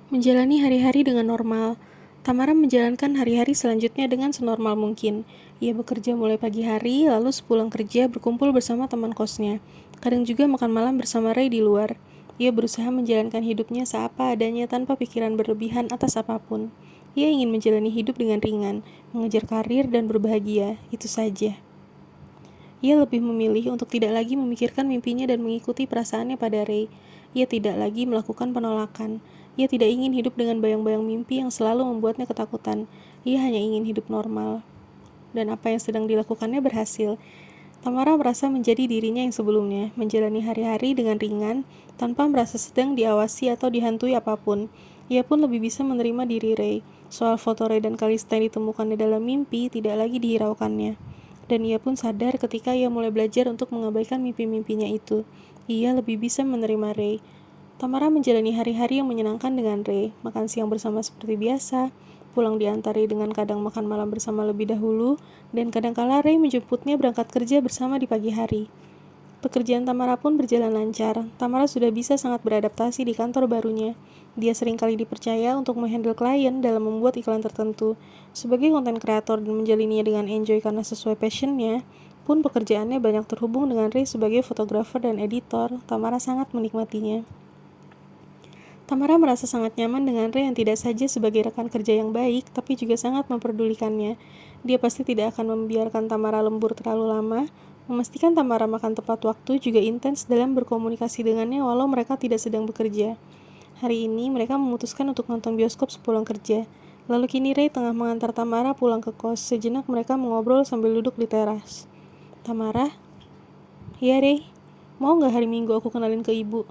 Menjalani hari-hari dengan normal. Tamara menjalankan hari-hari selanjutnya dengan senormal mungkin. Ia bekerja mulai pagi hari, lalu sepulang kerja berkumpul bersama teman kosnya. Kadang juga makan malam bersama Ray di luar. Ia berusaha menjalankan hidupnya seapa adanya tanpa pikiran berlebihan atas apapun. Ia ingin menjalani hidup dengan ringan, mengejar karir dan berbahagia, itu saja. Ia lebih memilih untuk tidak lagi memikirkan mimpinya dan mengikuti perasaannya pada Ray. Ia tidak lagi melakukan penolakan. Ia tidak ingin hidup dengan bayang-bayang mimpi yang selalu membuatnya ketakutan. Ia hanya ingin hidup normal. Dan apa yang sedang dilakukannya berhasil. Tamara merasa menjadi dirinya yang sebelumnya, menjalani hari-hari dengan ringan, tanpa merasa sedang diawasi atau dihantui apapun. Ia pun lebih bisa menerima diri Ray. Soal foto Ray dan Kalista yang ditemukannya dalam mimpi tidak lagi dihiraukannya. Dan ia pun sadar ketika ia mulai belajar untuk mengabaikan mimpi-mimpinya itu. Ia lebih bisa menerima Ray. Tamara menjalani hari-hari yang menyenangkan dengan Ray, makan siang bersama seperti biasa, pulang diantari dengan kadang makan malam bersama lebih dahulu, dan kadang-kala Ray menjemputnya berangkat kerja bersama di pagi hari. Pekerjaan Tamara pun berjalan lancar. Tamara sudah bisa sangat beradaptasi di kantor barunya. Dia seringkali dipercaya untuk menghandle klien dalam membuat iklan tertentu. Sebagai konten kreator dan menjalininya dengan enjoy karena sesuai passionnya, pun pekerjaannya banyak terhubung dengan Ray sebagai fotografer dan editor. Tamara sangat menikmatinya. Tamara merasa sangat nyaman dengan Ray yang tidak saja sebagai rekan kerja yang baik, tapi juga sangat memperdulikannya. Dia pasti tidak akan membiarkan Tamara lembur terlalu lama, memastikan Tamara makan tepat waktu, juga intens dalam berkomunikasi dengannya walau mereka tidak sedang bekerja. Hari ini mereka memutuskan untuk nonton bioskop sepulang kerja. Lalu kini Ray tengah mengantar Tamara pulang ke kos. Sejenak mereka mengobrol sambil duduk di teras. Tamara, ya Ray, mau gak hari Minggu aku kenalin ke ibu?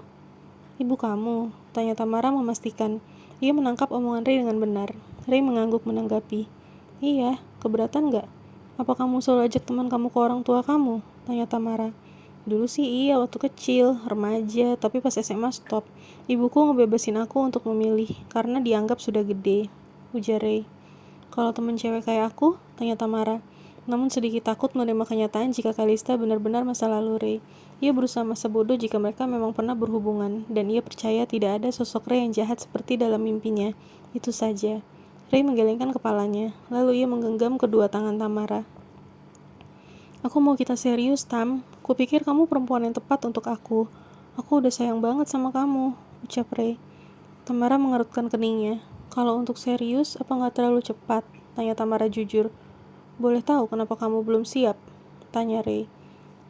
Ibu kamu? Tanya Tamara memastikan. Ia menangkap omongan Ray dengan benar. Ray mengangguk menanggapi. Iya, keberatan gak? Apa kamu selalu ajak teman kamu ke orang tua kamu? Tanya Tamara. Dulu sih iya waktu kecil, remaja, tapi pas SMA stop. Ibuku ngebebasin aku untuk memilih, karena dianggap sudah gede. Ujar Ray. Kalau temen cewek kayak aku? Tanya Tamara. Namun sedikit takut menerima kenyataan jika Kalista benar-benar masa lalu Ray. Ia berusaha masa bodoh jika mereka memang pernah berhubungan, dan ia percaya tidak ada sosok Ray yang jahat seperti dalam mimpinya. Itu saja. Ray menggelengkan kepalanya, lalu ia menggenggam kedua tangan Tamara. Aku mau kita serius, Tam. Kupikir kamu perempuan yang tepat untuk aku. Aku udah sayang banget sama kamu, ucap Ray. Tamara mengerutkan keningnya. Kalau untuk serius, apa nggak terlalu cepat? Tanya Tamara jujur. Boleh tahu kenapa kamu belum siap? Tanya Ray.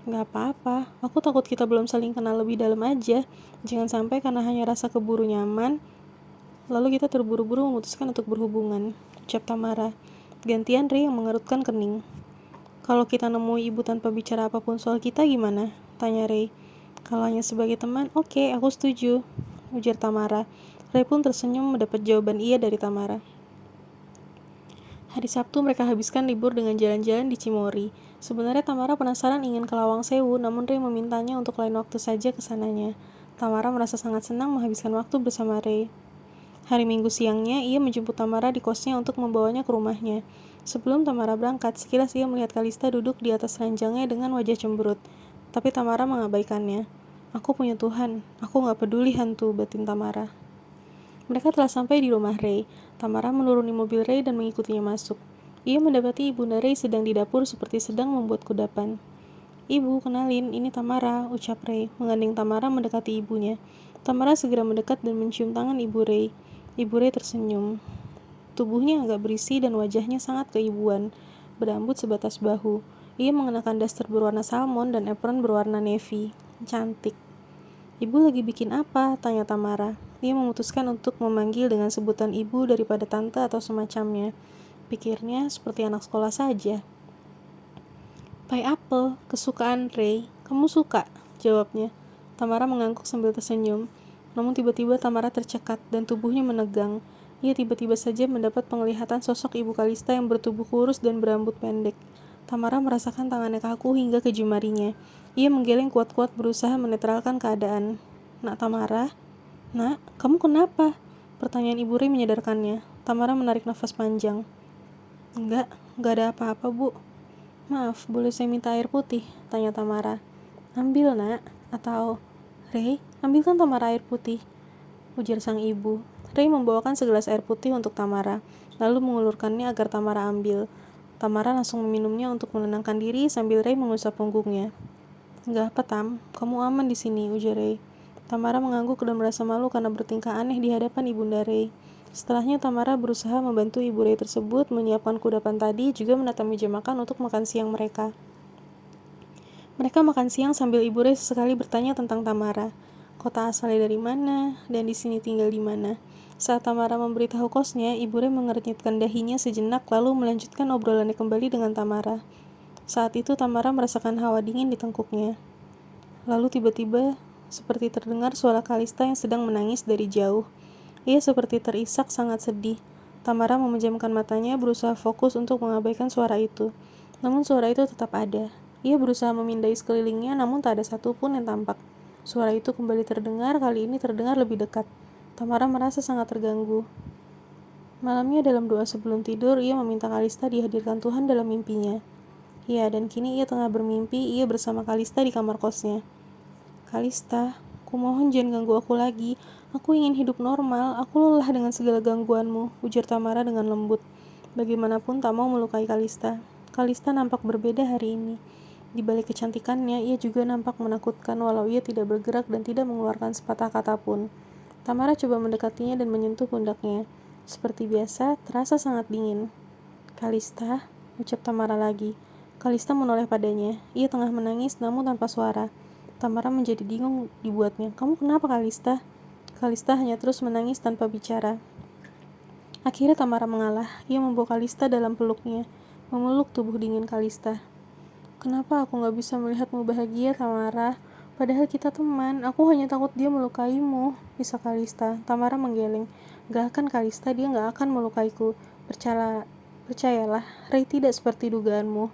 Gak apa-apa, aku takut kita belum saling kenal lebih dalam aja. Jangan sampai karena hanya rasa keburu nyaman, lalu kita terburu-buru memutuskan untuk berhubungan, ucap Tamara. Gantian Ray yang mengerutkan kening. Kalau kita nemui ibu tanpa bicara apapun soal kita gimana? Tanya Ray. Kalau hanya sebagai teman, oke, aku setuju, ujar Tamara. Ray pun tersenyum mendapat jawaban iya dari Tamara. Hari Sabtu mereka habiskan libur dengan jalan-jalan di Cimory. Sebenarnya Tamara penasaran ingin ke Lawang Sewu, namun Ray memintanya untuk lain waktu saja ke sananya. Tamara merasa sangat senang menghabiskan waktu bersama Ray. Hari Minggu siangnya, ia menjemput Tamara di kosnya untuk membawanya ke rumahnya. Sebelum Tamara berangkat, sekilas ia melihat Kalista duduk di atas ranjangnya dengan wajah cemberut. Tapi Tamara mengabaikannya. Aku punya Tuhan, aku gak peduli hantu, batin Tamara. Mereka telah sampai di rumah Ray. Tamara menuruni mobil Ray dan mengikutinya masuk. Ia mendapati ibunda Ray sedang di dapur seperti sedang membuat kudapan. Ibu, kenalin, ini Tamara, ucap Ray, menggandeng Tamara mendekati ibunya. Tamara segera mendekat dan mencium tangan ibu Ray. Ibu Ray tersenyum. Tubuhnya agak berisi dan wajahnya sangat keibuan, berambut sebatas bahu. Ia mengenakan daster berwarna salmon dan apron berwarna navy. Cantik. Ibu lagi bikin apa? Tanya Tamara. Ia memutuskan untuk memanggil dengan sebutan ibu daripada tante atau semacamnya. Pikirnya seperti anak sekolah saja. Pie apple, kesukaan Ray. Kamu suka? Jawabnya. Tamara mengangguk sambil tersenyum. Namun tiba-tiba Tamara tercekat dan tubuhnya menegang. Ia tiba-tiba saja mendapat penglihatan sosok ibu Kalista yang bertubuh kurus dan berambut pendek. Tamara merasakan tangannya kaku hingga ke jemarinya. Ia menggeleng kuat-kuat berusaha menetralkan keadaan. Nak Tamara? Nak, kamu kenapa? Pertanyaan ibu Ray menyadarkannya. Tamara menarik nafas panjang. Enggak ada apa-apa, Bu. Maaf, boleh saya minta air putih? Tanya Tamara. Ambil, Nak. Atau, Ray, ambilkan Tamara air putih, ujar sang ibu. Ray membawakan segelas air putih untuk Tamara, lalu mengulurkannya agar Tamara ambil. Tamara langsung meminumnya untuk menenangkan diri sambil Ray mengusap punggungnya. "Enggak apa, Tam. Kamu aman di sini," ujar Ray. Tamara mengangguk dan merasa malu karena bertingkah aneh di hadapan ibunda Ray. Setelahnya Tamara berusaha membantu ibu Ray tersebut menyiapkan kudapan tadi, juga menata meja makan untuk makan siang mereka. Mereka makan siang sambil ibu Ray sesekali bertanya tentang Tamara. Kota asalnya dari mana, dan di sini tinggal di mana. Saat Tamara memberitahu kosnya, ibu Ray mengernyitkan dahinya sejenak lalu melanjutkan obrolannya kembali dengan Tamara. Saat itu Tamara merasakan hawa dingin di tengkuknya. Lalu tiba-tiba, seperti terdengar suara Kalista yang sedang menangis dari jauh. Ia seperti terisak sangat sedih. Tamara memejamkan matanya, berusaha fokus untuk mengabaikan suara itu. Namun suara itu tetap ada. Ia berusaha memindai sekelilingnya, namun tak ada satupun yang tampak. Suara itu kembali terdengar, kali ini terdengar lebih dekat. Tamara merasa sangat terganggu. Malamnya dalam doa sebelum tidur, ia meminta Kalista dihadirkan Tuhan dalam mimpinya. Ya, dan kini ia tengah bermimpi, ia bersama Kalista di kamar kosnya. "Kalista, kumohon jangan ganggu aku lagi. Aku ingin hidup normal, aku lelah dengan segala gangguanmu," ujar Tamara dengan lembut. Bagaimanapun tak mau melukai Kalista. Kalista nampak berbeda hari ini. Di balik kecantikannya, ia juga nampak menakutkan walau ia tidak bergerak dan tidak mengeluarkan sepatah kata pun. Tamara coba mendekatinya dan menyentuh pundaknya. Seperti biasa, terasa sangat dingin. "Kalista," ucap Tamara lagi. Kalista menoleh padanya. Ia tengah menangis namun tanpa suara. Tamara menjadi bingung dibuatnya. "Kamu kenapa, Kalista?" Kalista hanya terus menangis tanpa bicara. Akhirnya Tamara mengalah. Ia membawa Kalista dalam peluknya, memeluk tubuh dingin Kalista. "Kenapa aku gak bisa melihatmu bahagia, Tamara? Padahal kita teman, aku hanya takut dia melukaimu," bisa Kalista. Tamara menggeleng. "Gak akan, Kalista, dia gak akan melukaiku. Percayalah, Ray tidak seperti dugaanmu.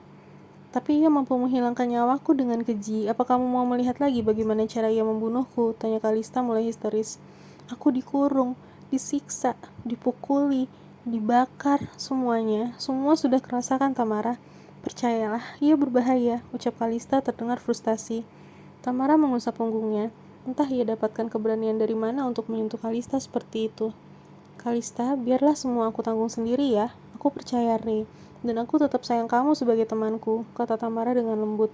Tapi ia mampu menghilangkan nyawaku dengan keji. Apa kamu mau melihat lagi bagaimana cara ia membunuhku?" tanya Kalista mulai histeris. "Aku dikurung, disiksa, dipukuli, dibakar, semuanya. Semua sudah kerasakan, Tamara. Percayalah, ia berbahaya," ucap Kalista terdengar frustasi. Tamara mengusap punggungnya. Entah ia dapatkan keberanian dari mana untuk menyentuh Kalista seperti itu. "Kalista, biarlah semua aku tanggung sendiri ya. Aku percaya Ray, dan aku tetap sayang kamu sebagai temanku," kata Tamara dengan lembut.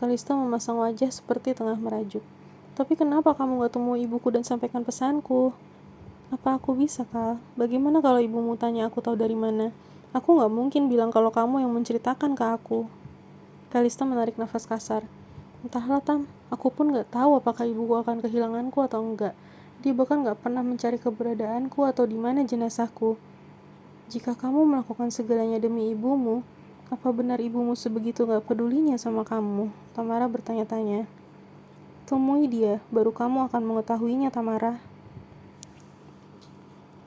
Kalista memasang wajah seperti tengah merajuk. "Tapi kenapa kamu gak temui ibuku dan sampaikan pesanku?" "Apa aku bisa, Kal? Bagaimana kalau ibumu tanya aku tahu dari mana? Aku gak mungkin bilang kalau kamu yang menceritakan ke aku." Kalista menarik nafas kasar. "Entahlah, Tam. Aku pun gak tahu apakah ibuku akan kehilanganku atau enggak. Dia bahkan gak pernah mencari keberadaanku atau di mana jenazahku. Jika kamu melakukan segalanya demi ibumu, apa benar ibumu sebegitu gak pedulinya sama kamu?" Tamara bertanya-tanya. "Temui dia, baru kamu akan mengetahuinya, Tamara."